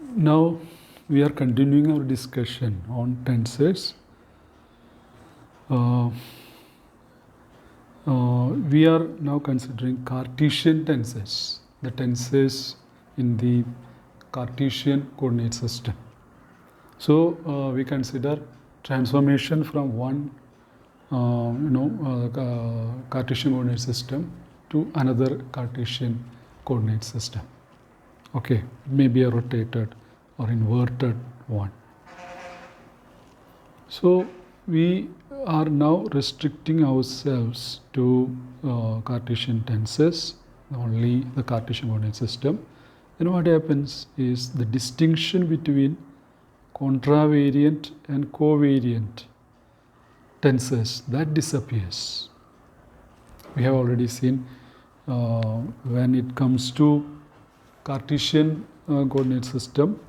Now we are continuing our discussion on tensors. We are now considering Cartesian tensors, the tensors in the Cartesian coordinate system. So we consider transformation from one Cartesian coordinate system to another Cartesian coordinate system. Okay, maybe a rotated or inverted one. So we are now restricting ourselves to Cartesian tensors, only the Cartesian coordinate system. Then what happens is the distinction between contravariant and covariant tensors, that disappears. We have already seen when it comes to Cartesian coordinate system,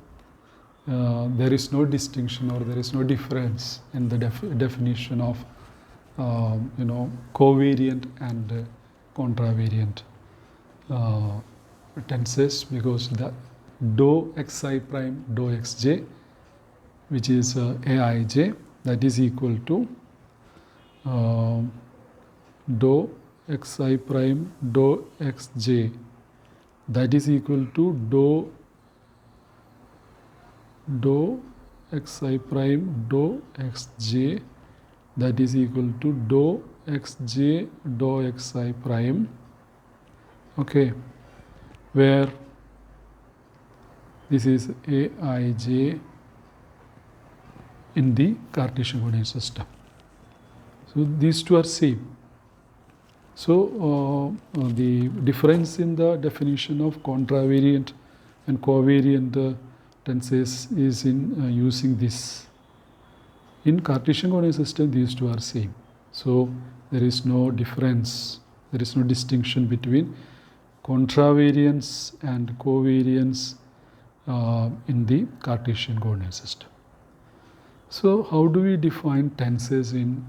there is no distinction or there is no difference in the definition of covariant and contravariant tensors, because the dou xi prime dou xj, which is aij, that is equal to dou xi prime dou xj, that is equal to dou xi prime dou xj, that is equal to dou xj dou xi prime, okay, where this is aij in the Cartesian coordinate system. So these two are same. So the difference in the definition of contravariant and covariant tensors is in using this. In Cartesian coordinate system, these two are same. So there is no difference, there is no distinction between contravariance and covariance in the Cartesian coordinate system. So how do we define tensors in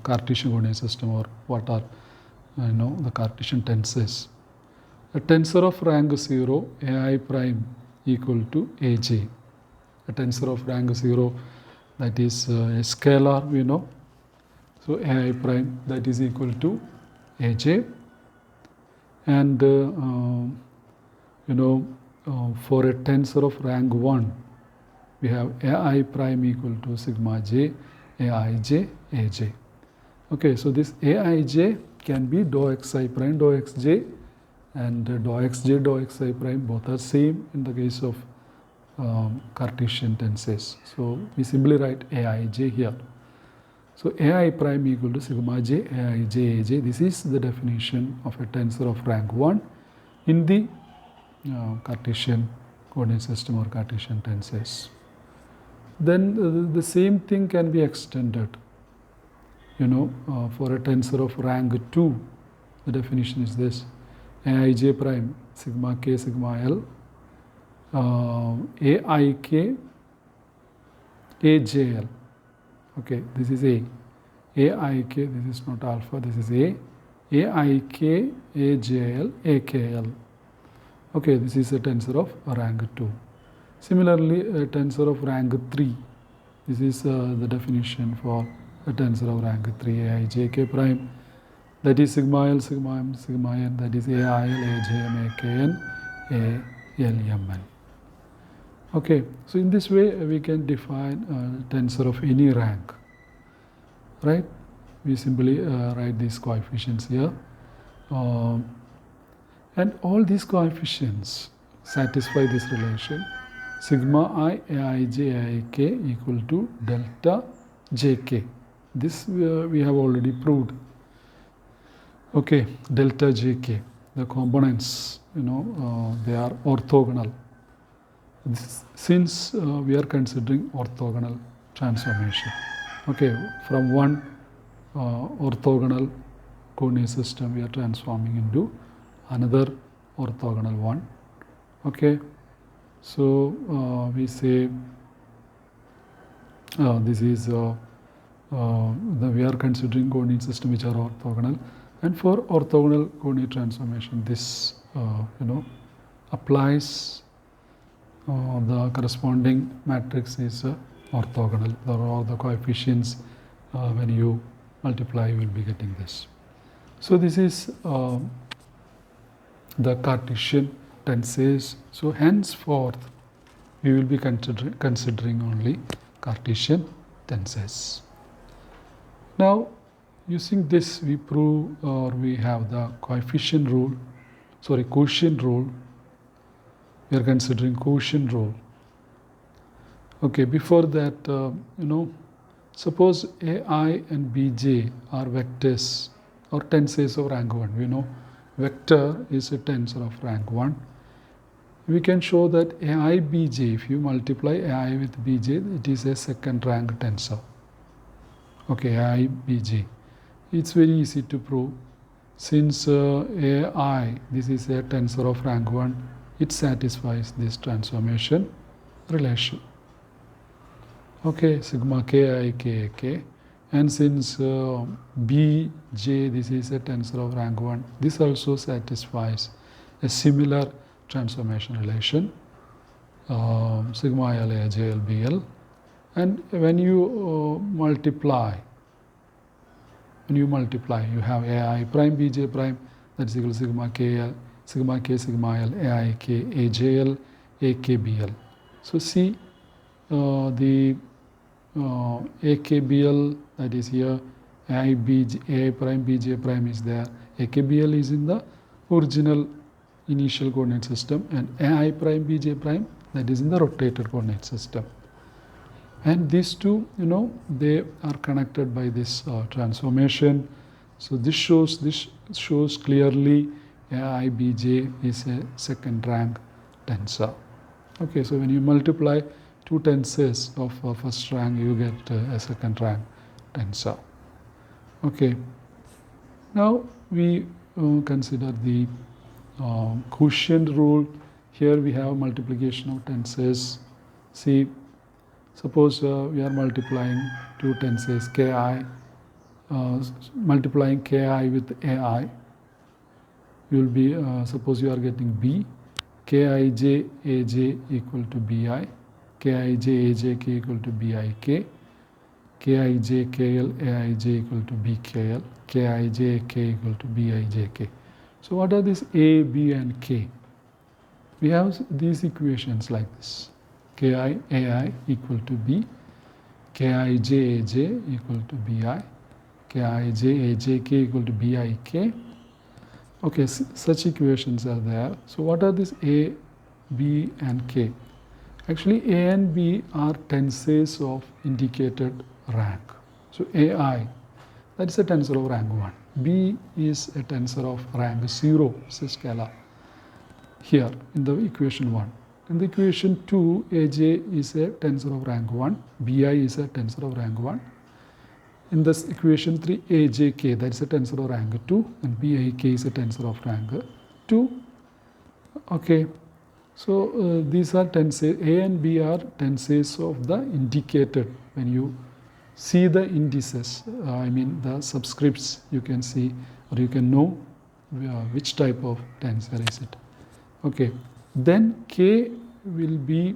Cartesian coordinate system, or what are the Cartesian tensors? A tensor of rank 0, ai prime equal to aj. A tensor of rank 0, that is a scalar, we know. So ai prime, that is equal to aj. And for a tensor of rank 1, we have ai prime equal to sigma j, aij, aj. Okay, so this aij can be dou xi prime dou xj, and dou xj dou xi prime, both are same in the case of Cartesian tensors. So we simply write aij here. So ai prime equal to sigma j, aij, aj. This is the definition of a tensor of rank 1 in the Cartesian coordinate system or Cartesian tensors. Then the same thing can be extended, for a tensor of rank 2. The definition is this: aij prime sigma k sigma l, aik ajl. Okay, this is a. aik, this is not alpha, this is a. aik ajl akl. Okay, this is a tensor of rank 2. Similarly, a tensor of rank 3. This is the definition for a tensor of rank 3, aijk prime, that is sigma l, sigma m, sigma n, that is ail, ajm, akn, almn. Okay, so in this way we can define a tensor of any rank, right? We simply write these coefficients here. And all these coefficients satisfy this relation: sigma I aij aik equal to delta jk. This we have already proved. Okay, delta jk, the components, they are orthogonal. Since we are considering orthogonal transformation. Okay, from one orthogonal coordinate system we are transforming into another orthogonal one. Okay, so we say this is we are considering coordinate system which are orthogonal, and for orthogonal coordinate transformation this applies the corresponding matrix is orthogonal, or the coefficients when you multiply you will be getting this. So this is the Cartesian tensors. So henceforth we will be considering only Cartesian tensors. Now using this we prove, or we have the quotient rule. We are considering quotient rule. Okay, before that, suppose AI and Bj are vectors or tensors of rank 1. We know vector is a tensor of rank 1. We can show that AI Bj, if you multiply AI with Bj, it is a second rank tensor. Okay, AI Bj. It's very easy to prove. Since AI, this is a tensor of rank 1, it satisfies this transformation relation. Okay, sigma ki k. And since Bj, this is a tensor of rank 1, this also satisfies a similar transformation relation, sigma L A J L B L. And when you multiply, you have AI prime Bj prime, that is equal to sigma k, sigma L, AI k, AJL, AKBL. So see the AKBL, that is here, AI prime Bj prime is there, AKBL is in the original initial coordinate system, and AI prime Bj prime, that is in the rotated coordinate system. And these two, they are connected by this transformation. So this shows clearly AI Bj is a second rank tensor. Okay, so when you multiply two tensors of first rank, you get a second rank tensor. Okay, now we consider the quotient rule. Here we have multiplication of tensors. See, suppose we are multiplying two tensors ki, multiplying ki with ai, you will be, suppose you are getting b, kij aj equal to bi, kij ajk equal to bik, kij kl aij equal to bkl, kij ak equal to bijk. So what are these a, b and k? We have these equations like this. Ki ai equal to b, kij aj equal to bi, kij ajk equal to bik. Okay, such equations are there. So what are these a, b and k? Actually a and b are tensors of indicated rank. So ai, that is a tensor of rank 1. b is a tensor of rank 0, it's a scalar here in the equation 1. In the equation 2, aj is a tensor of rank 1, bi is a tensor of rank 1. In this equation 3, ajk, that is a tensor of rank 2, and bik is a tensor of rank 2. Okay, so these are tensors, a and b are tensors of the indicated. When you see the indices, I mean the subscripts, you can see, or you can know which type of tensor is it. Okay, then k will be,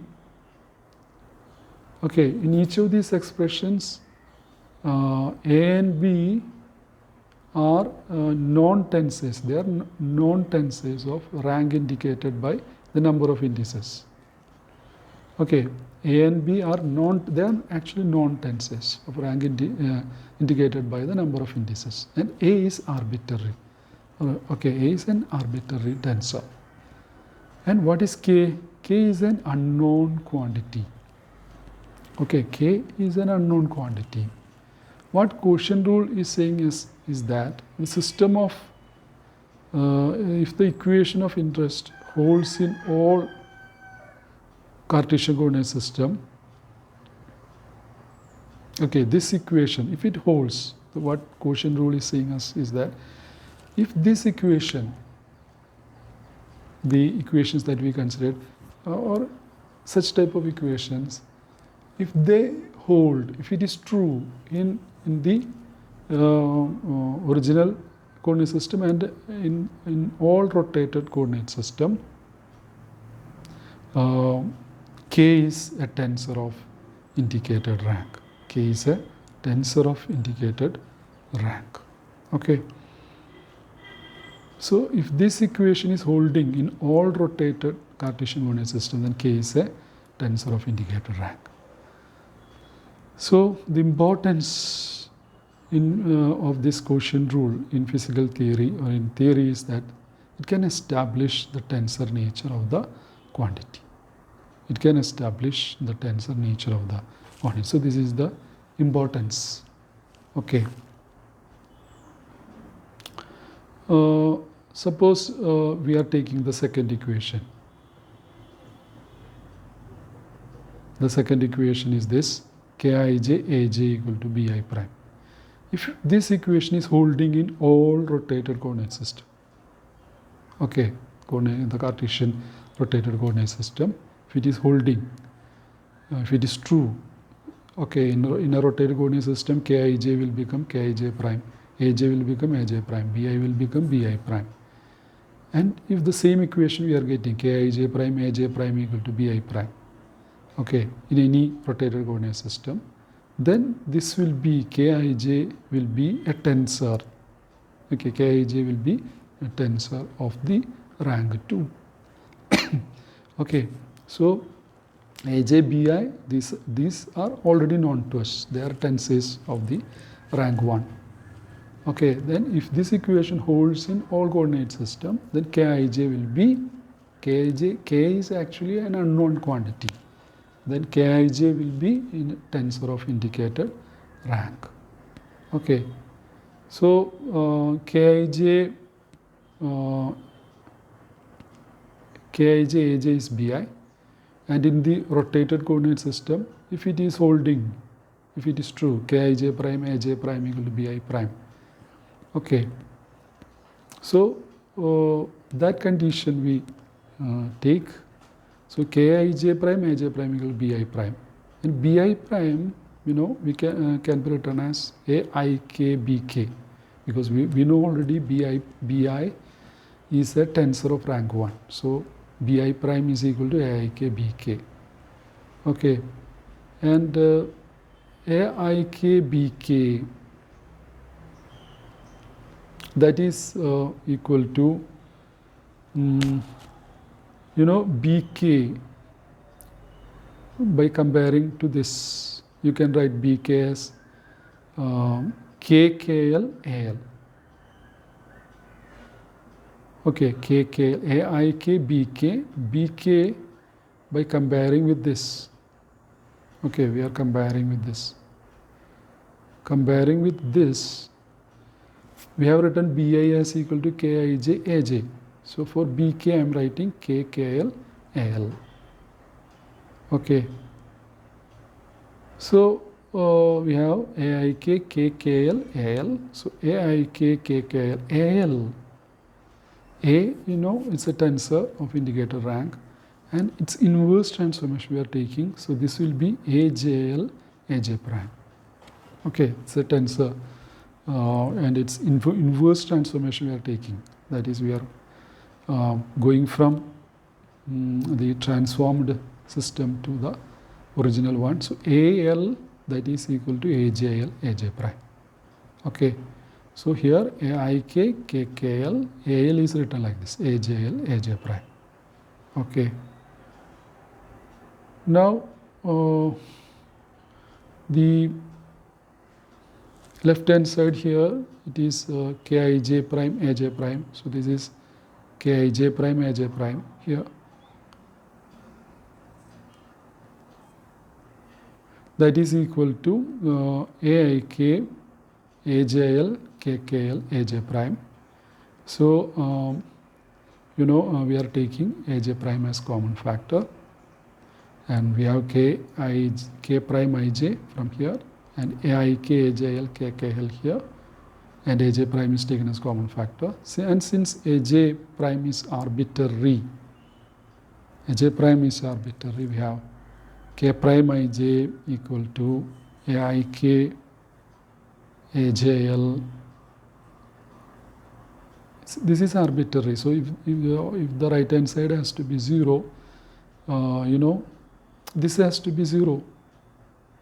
okay, in each of these expressions, a and b are non-tensors. They are non-tensors of rank indicated by the number of indices. Okay, a and b are they are actually non-tensors of rank indicated by the number of indices, and a is arbitrary. Okay, a is an arbitrary tensor. And what is k? K is an unknown quantity. Okay, k is an unknown quantity. What quotient rule is saying is that the system of, if the equation of interest holds in all Cartesian coordinate system, okay, this equation, if it holds, what quotient rule is saying us is that if this equation, the equations that we considered, or such type of equations, if they hold, if it is true in the original coordinate system and in all rotated coordinate system, K is a tensor of indicated rank. K is a tensor of indicated rank. Okay. So if this equation is holding in all rotated Cartesian coordinate system, then K is a tensor of indicated rank. So the importance of this quotient rule in physical theory or in theory is that it can establish the tensor nature of the quantity. It can establish the tensor nature of the quantity. So this is the importance. Okay. Suppose we are taking the second equation. The second equation is this: Kij Aj equal to Bi prime. If this equation is holding in all rotated coordinate system, okay, the Cartesian rotated coordinate system, if it is holding, if it is true, okay, in a rotated coordinate system, Kij will become Kij prime, Aj will become Aj prime, Bi will become Bi prime. And if the same equation we are getting, Kij prime, Aj prime equal to Bi prime, okay, in any rotated coordinate system, then this will be, Kij will be a tensor. Okay, Kij will be a tensor of the rank 2. Okay, so Aj, Bi, these are already known to us. They are tensors of the rank 1. Okay, then if this equation holds in all coordinate system, then Kij will be, K is actually an unknown quantity. Then Kij will be in a tensor of indicated rank. Okay, so Kij Aj is Bi, and in the rotated coordinate system, if it is holding, if it is true, Kij prime, Aj prime equal to Bi prime. Okay, so that condition we take. So Kij prime, Aj prime equal to Bi prime. And Bi prime, we can be written as Aik Bk, because we know already Bi is a tensor of rank 1. So Bi prime is equal to Aik Bk. Okay, and Aik Bk, that is equal to Bk, by comparing to this, you can write Bk as KKL AL. Okay, KKL, Aik Bk, Bk by comparing with this. Okay, we are comparing with this. Comparing with this, we have written Bi as equal to Kij Aj. So for Bk I am writing KKL AL. Okay. So we have Aik KKL AL. So Aik KKL AL. A, it's a tensor of indicator rank, and its inverse transformation we are taking. So this will be AJL Aj prime. Okay, it's a tensor, and its inverse transformation we are taking. That is, we are going from the transformed system to the original one. So AL, that is equal to AJL Aj prime. Okay, so here Aik KKL AL is written like this, AJL Aj prime. Okay, now the left hand side here, it is Kij prime Aj prime. So this is Kij prime Aj prime here. That is equal to Aik AJL KKL Aj prime. So we are taking Aj prime as common factor, and we have K prime Ij from here, and Aik AJL KKL here, and Aj prime is taken as common factor. And since Aj prime is arbitrary, we have K prime Ij equal to Aik AJL. This is arbitrary. So if the right hand side has to be 0, this has to be 0.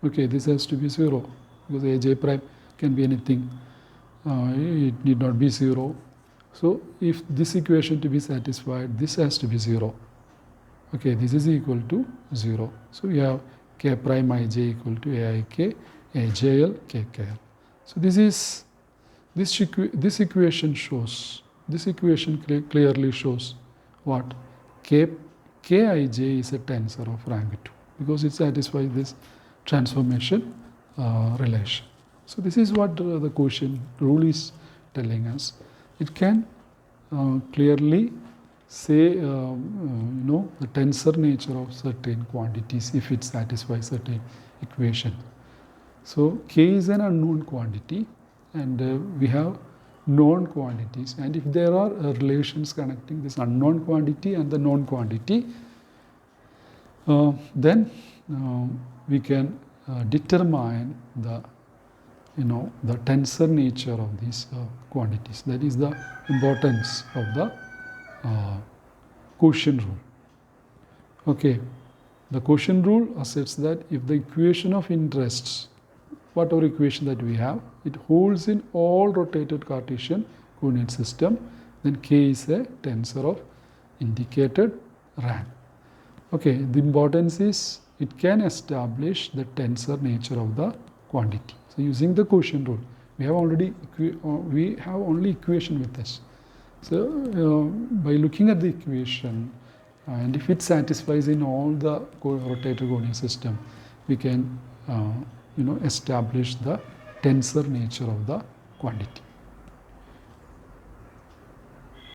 Okay, this has to be 0 because aj prime can be anything. It need not be 0. So if this equation to be satisfied, this has to be 0. Okay, this is equal to 0. So we have k prime ij equal to aik, ajl, kkl. So this equation shows, this equation clearly shows what? Kij is a tensor of rank 2 because it satisfies this transformation relation. So this is what the quotient rule is telling us. It can clearly say the tensor nature of certain quantities if it satisfies certain equation. So k is an unknown quantity and we have known quantities, and if there are relations connecting this unknown quantity and the known quantity, then we can determine the tensor nature of these quantities. That is the importance of the quotient rule. Okay, the quotient rule asserts that if the equation of interest, whatever equation that we have, it holds in all rotated Cartesian coordinate system, then k is a tensor of indicated rank. Okay, the importance is it can establish the tensor nature of the quantity. So using the quotient rule, we have only equation with us. So by looking at the equation, and if it satisfies in all the rotated coordinate system, we can establish the tensor nature of the quantity.